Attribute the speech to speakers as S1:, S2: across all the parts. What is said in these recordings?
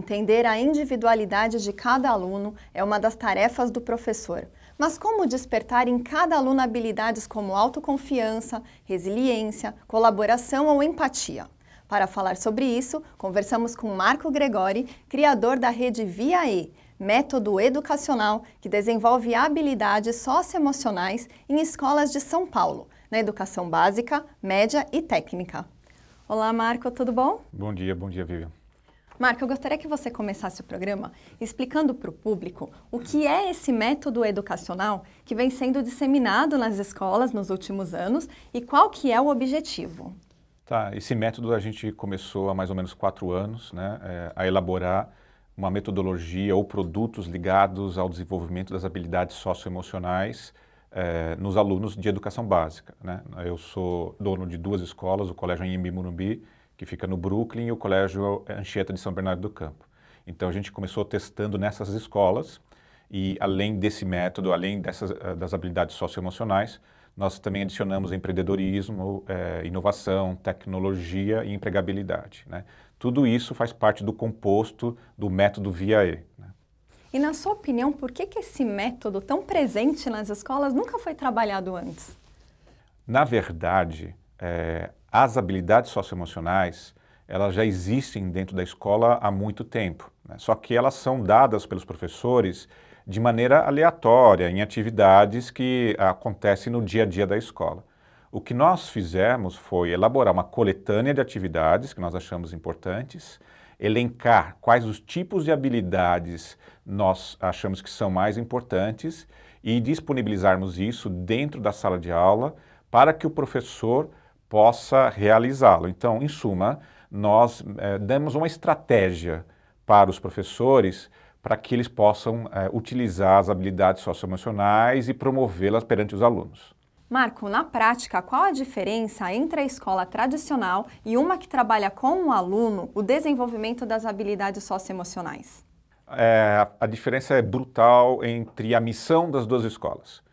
S1: Entender a individualidade de cada aluno é uma das tarefas do professor. Mas como despertar em cada aluno habilidades como autoconfiança, resiliência, colaboração ou empatia? Para falar sobre isso, conversamos com Marco Gregori, criador da rede VIA-E, método educacional que desenvolve habilidades socioemocionais em escolas de São Paulo, na educação básica, média e técnica. Olá, Marco, tudo bom?
S2: Bom dia, Vivian.
S1: Marco, eu gostaria que você começasse o programa explicando para o público o que é esse método educacional que vem sendo disseminado nas escolas nos últimos anos e qual que é o objetivo.
S2: Tá, esse método a gente começou há mais ou menos 4 anos, a elaborar uma metodologia ou produtos ligados ao desenvolvimento das habilidades socioemocionais nos alunos de educação básica, né? Eu sou dono de 2 escolas, o Colégio Anhembi Morumbi, que fica no Brooklyn, e o Colégio Anchieta de São Bernardo do Campo. Então a gente começou testando nessas escolas e além desse método, além das habilidades socioemocionais, nós também adicionamos empreendedorismo, inovação, tecnologia e empregabilidade, né? Tudo isso faz parte do composto do método VIA-E, né?
S1: E na sua opinião, por que esse método tão presente nas escolas nunca foi trabalhado antes?
S2: Na verdade, as habilidades socioemocionais, elas já existem dentro da escola há muito tempo, né? Só que elas são dadas pelos professores de maneira aleatória, em atividades que acontecem no dia a dia da escola. O que nós fizemos foi elaborar uma coletânea de atividades que nós achamos importantes, elencar quais os tipos de habilidades nós achamos que são mais importantes e disponibilizarmos isso dentro da sala de aula para que o professor possa realizá-lo. Então, em suma, nós damos uma estratégia para os professores para que eles possam utilizar as habilidades socioemocionais e promovê-las perante os alunos.
S1: Marco, na prática, qual a diferença entre a escola tradicional e uma que trabalha com o aluno o desenvolvimento das habilidades socioemocionais?
S2: A diferença é brutal entre a missão das 2 escolas.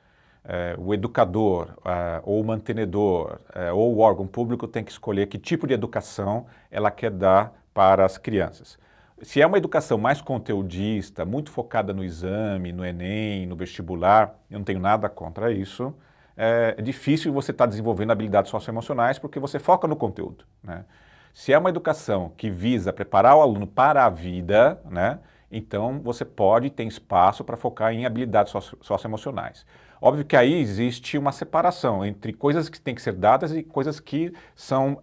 S2: O educador, ou o mantenedor, ou o órgão público tem que escolher que tipo de educação ela quer dar para as crianças. Se é uma educação mais conteudista, muito focada no exame, no Enem, no vestibular, eu não tenho nada contra isso. É difícil você estar desenvolvendo habilidades socioemocionais porque você foca no conteúdo, né? Se é uma educação que visa preparar o aluno para a vida, né, então você pode ter espaço para focar em habilidades socioemocionais. Óbvio que aí existe uma separação entre coisas que têm que ser dadas e coisas que são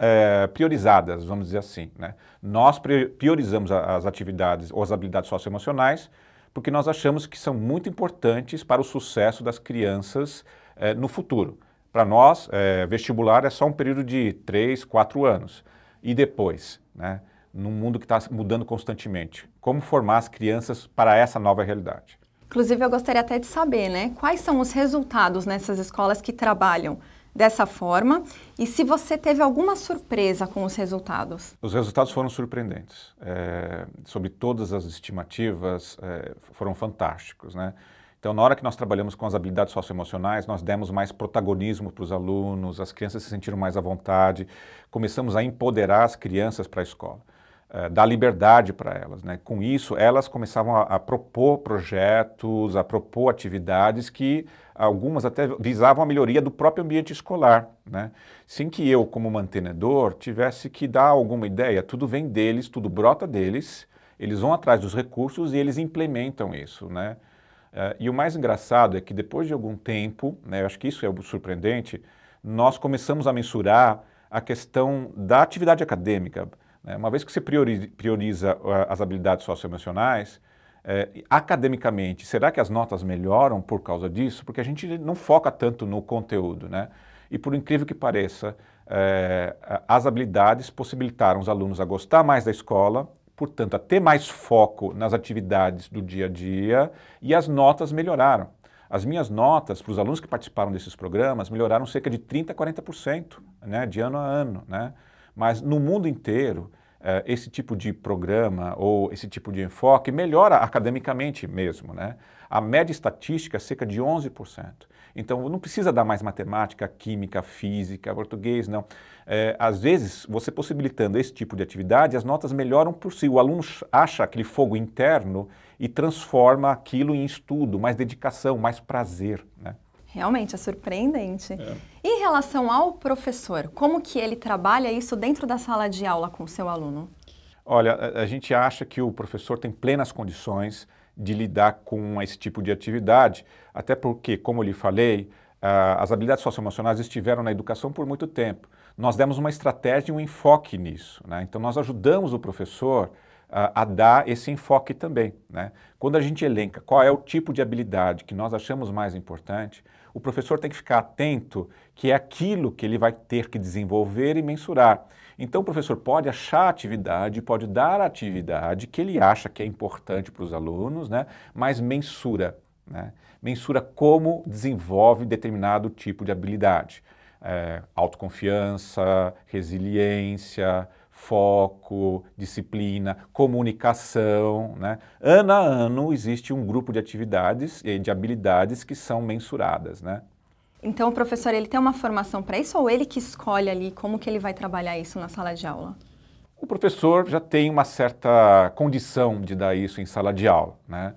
S2: priorizadas, vamos dizer assim, né? Nós priorizamos as atividades ou as habilidades socioemocionais porque nós achamos que são muito importantes para o sucesso das crianças no futuro. Para nós, vestibular é só um período de 3, 4 anos. E depois, né, num mundo que está mudando constantemente, como formar as crianças para essa nova realidade?
S1: Inclusive, eu gostaria até de saber, né, quais são os resultados nessas escolas que trabalham dessa forma e se você teve alguma surpresa com os resultados.
S2: Os resultados foram surpreendentes. Sobre todas as estimativas, foram fantásticos, né? Então, na hora que nós trabalhamos com as habilidades socioemocionais, nós demos mais protagonismo para os alunos, as crianças se sentiram mais à vontade, começamos a empoderar as crianças para a escola, dar liberdade para elas, né? Com isso, elas começavam a propor projetos, a propor atividades que algumas até visavam a melhoria do próprio ambiente escolar, né? Sem que eu, como mantenedor, tivesse que dar alguma ideia, tudo vem deles, tudo brota deles, eles vão atrás dos recursos e eles implementam isso, né? E o mais engraçado é que depois de algum tempo, né, eu acho que isso é o surpreendente, nós começamos a mensurar a questão da atividade acadêmica, né? Uma vez que você prioriza as habilidades socioemocionais, academicamente, será que as notas melhoram por causa disso? Porque a gente não foca tanto no conteúdo, né? E por incrível que pareça, as habilidades possibilitaram os alunos a gostar mais da escola, portanto, a ter mais foco nas atividades do dia a dia e as notas melhoraram. As minhas notas para os alunos que participaram desses programas melhoraram cerca de 30% a 40%, né, de ano a ano, né? Mas no mundo inteiro, esse tipo de programa ou esse tipo de enfoque melhora academicamente mesmo, né? A média estatística é cerca de 11%. Então, não precisa dar mais matemática, química, física, português, não. Às vezes, você possibilitando esse tipo de atividade, as notas melhoram por si. O aluno acha aquele fogo interno e transforma aquilo em estudo, mais dedicação, mais prazer, né?
S1: Realmente é surpreendente. Em relação ao professor, como que ele trabalha isso dentro da sala de aula com o seu aluno?
S2: Olha, a gente acha que o professor tem plenas condições de lidar com esse tipo de atividade, até porque, como eu lhe falei, as habilidades socioemocionais estiveram na educação por muito tempo. Nós demos uma estratégia e um enfoque nisso, né? Então, nós ajudamos o professor a dar esse enfoque também, né? Quando a gente elenca qual é o tipo de habilidade que nós achamos mais importante, o professor tem que ficar atento que é aquilo que ele vai ter que desenvolver e mensurar. Então, o professor pode achar a atividade, pode dar a atividade que ele acha que é importante para os alunos, né? Mas mensura, né? Mensura como desenvolve determinado tipo de habilidade. Autoconfiança, resiliência, foco, disciplina, comunicação, né? Ano a ano existe um grupo de atividades e de habilidades que são mensuradas, né?
S1: Então o professor ele tem uma formação para isso ou ele que escolhe ali como que ele vai trabalhar isso na sala de aula?
S2: O professor já tem uma certa condição de dar isso em sala de aula, né?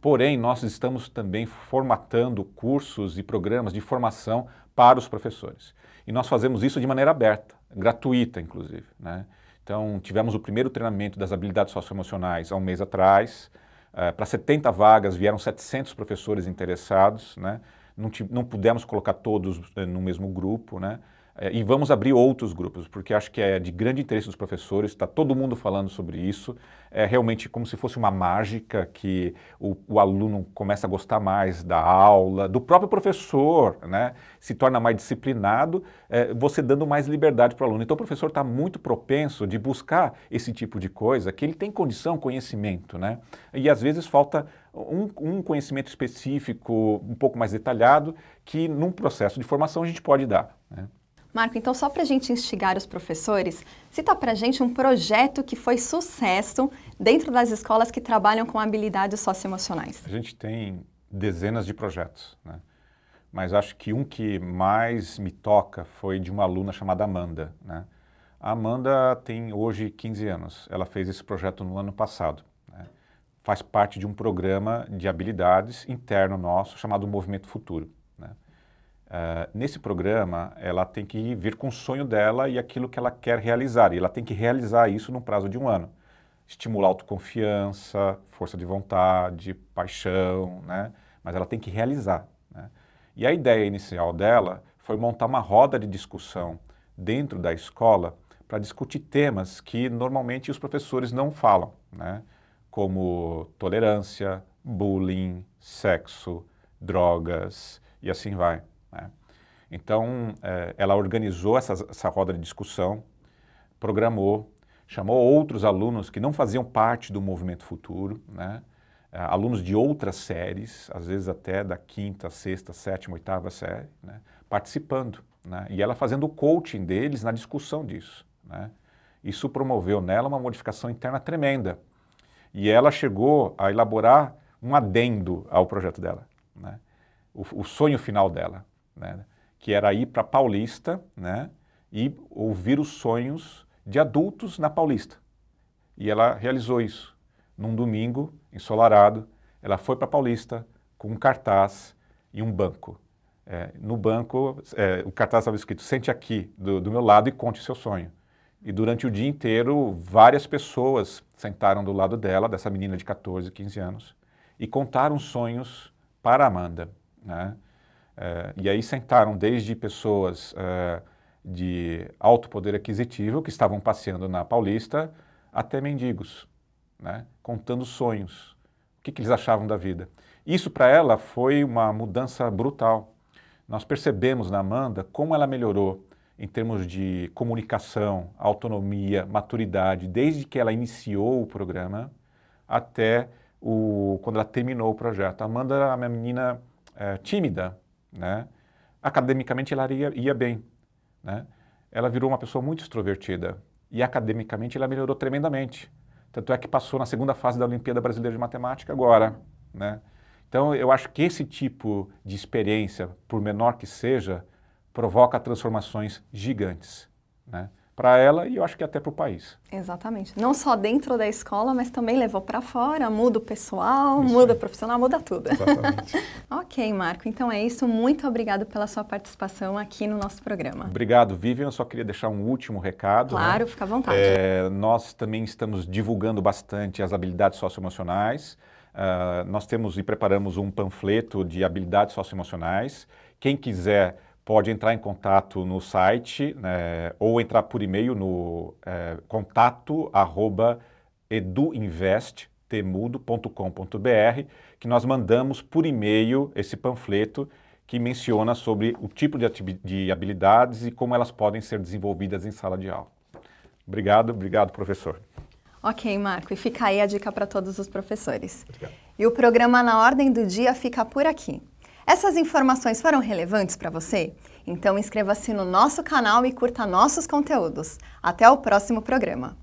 S2: Porém, nós estamos também formatando cursos e programas de formação para os professores. E nós fazemos isso de maneira aberta, gratuita inclusive, né? Então, tivemos o primeiro treinamento das habilidades socioemocionais há um mês atrás. Para 70 vagas vieram 700 professores interessados, né? Não pudemos colocar todos no mesmo grupo, né? E vamos abrir outros grupos, porque acho que é de grande interesse dos professores, está todo mundo falando sobre isso. É realmente como se fosse uma mágica que o aluno começa a gostar mais da aula, do próprio professor, né? Se torna mais disciplinado, você dando mais liberdade para o aluno. Então o professor está muito propenso de buscar esse tipo de coisa, que ele tem condição, conhecimento, né? E às vezes falta um conhecimento específico, um pouco mais detalhado, que num processo de formação a gente pode dar, né?
S1: Marco, então só para a gente instigar os professores, cita para a gente um projeto que foi sucesso dentro das escolas que trabalham com habilidades socioemocionais.
S2: A gente tem dezenas de projetos, né? Mas acho que um que mais me toca foi de uma aluna chamada Amanda, né? A Amanda tem hoje 15 anos, ela fez esse projeto no ano passado, né? Faz parte de um programa de habilidades interno nosso chamado Movimento Futuro, né? Nesse programa, ela tem que vir com o sonho dela e aquilo que ela quer realizar. E ela tem que realizar isso num prazo de um ano. Estimular autoconfiança, força de vontade, paixão, né? Mas ela tem que realizar, né? E a ideia inicial dela foi montar uma roda de discussão dentro da escola para discutir temas que normalmente os professores não falam, né? Como tolerância, bullying, sexo, drogas e assim vai, né? Então, ela organizou essa roda de discussão, programou, chamou outros alunos que não faziam parte do Movimento Futuro, né? Alunos de outras séries, às vezes até da quinta, sexta, sétima, oitava série, né? Participando, né? E ela fazendo o coaching deles na discussão disso, né? Isso promoveu nela uma modificação interna tremenda. E ela chegou a elaborar um adendo ao projeto dela, né? O sonho final dela, né? Que era ir para Paulista, né? E ouvir os sonhos de adultos na Paulista. E ela realizou isso. Num domingo, ensolarado, ela foi para Paulista com um cartaz e um banco. No banco, o cartaz estava escrito, sente aqui, do meu lado e conte seu sonho. E durante o dia inteiro, várias pessoas sentaram do lado dela, dessa menina de 14, 15 anos, e contaram sonhos para a Amanda, né? E aí sentaram desde pessoas de alto poder aquisitivo, que estavam passeando na Paulista, até mendigos, né? Contando sonhos, o que eles achavam da vida. Isso para ela foi uma mudança brutal. Nós percebemos na Amanda como ela melhorou em termos de comunicação, autonomia, maturidade, desde que ela iniciou o programa até quando ela terminou o projeto. A Amanda era uma menina tímida, né? Academicamente ela ia bem, né? Ela virou uma pessoa muito extrovertida e academicamente ela melhorou tremendamente. Tanto é que passou na segunda fase da Olimpíada Brasileira de Matemática agora, né? Então, eu acho que esse tipo de experiência, por menor que seja, provoca transformações gigantes, né? Para ela e eu acho que até para o país.
S1: Exatamente. Não só dentro da escola, mas também levou para fora, muda o pessoal, muda o profissional, muda tudo.
S2: Exatamente.
S1: Ok, Marco. Então é isso. Muito obrigado pela sua participação aqui no nosso programa.
S2: Obrigado, Vivian. Eu só queria deixar um último recado.
S1: Claro,
S2: né?
S1: Fica à vontade.
S2: Nós também estamos divulgando bastante as habilidades socioemocionais. Nós temos e preparamos um panfleto de habilidades socioemocionais. Quem quiser pode entrar em contato no site, né, ou entrar por e-mail no contato@eduinvesttemudo.com.br, que nós mandamos por e-mail esse panfleto que menciona sobre o tipo de habilidades e como elas podem ser desenvolvidas em sala de aula. Obrigado, professor.
S1: Ok, Marco, e fica aí a dica para todos os professores.
S2: Obrigado.
S1: E o programa Na Ordem do Dia fica por aqui. Essas informações foram relevantes para você? Então inscreva-se no nosso canal e curta nossos conteúdos. Até o próximo programa!